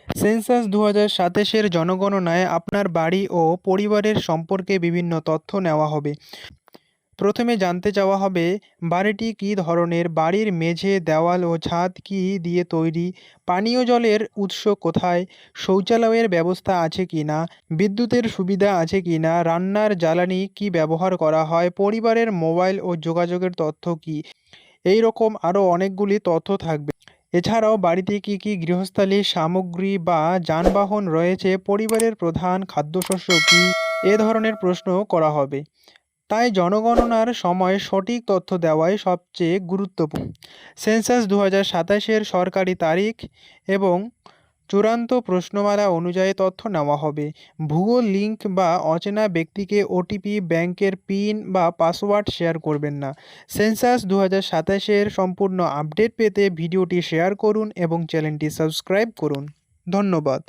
Census 2027-এর জনগণনায় আপনার বাড়ি ও পরিবারের সম্পর্কে বিভিন্ন তথ্য নেওয়া হবে। প্রথমে জানতে চাওয়া হবে বাড়িটি কী ধরনের, বাড়ির মেঝে, দেওয়াল ও ছাদ কী দিয়ে তৈরি, পানীয় জলের উৎস কোথায়, শৌচালয়ের ব্যবস্থা আছে কি না, বিদ্যুতের সুবিধা আছে কি না, রান্নার জ্বালানি কী ব্যবহার করা হয়, পরিবারের মোবাইল ও যোগাযোগের তথ্য কী। এই রকম আরও অনেকগুলি তথ্য থাকবে। এছাড়াও বাড়িতে কী কী গৃহস্থালী সামগ্রী বা যানবাহন রয়েছে, পরিবারের প্রধান খাদ্যশস্য কী, এ ধরনের প্রশ্ন করা হবে। তাই জনগণনার সময় সঠিক তথ্য দেওয়াই সবচেয়ে গুরুত্বপূর্ণ। সেন্সাস 2027-এর সরকারি তারিখ এবং চূড়ান্ত প্রশ্নমালা অনুযায়ী তথ্য নেওয়া হবে। ভুয়ো লিঙ্ক বা অচেনা ব্যক্তিকে ওটিপি, ব্যাংকের পিন বা পাসওয়ার্ড শেয়ার করবেন না। সেন্সাস 2027-এর সম্পূর্ণ আপডেট পেতে ভিডিওটি শেয়ার করুন এবং চ্যানেলটি সাবস্ক্রাইব করুন। ধন্যবাদ।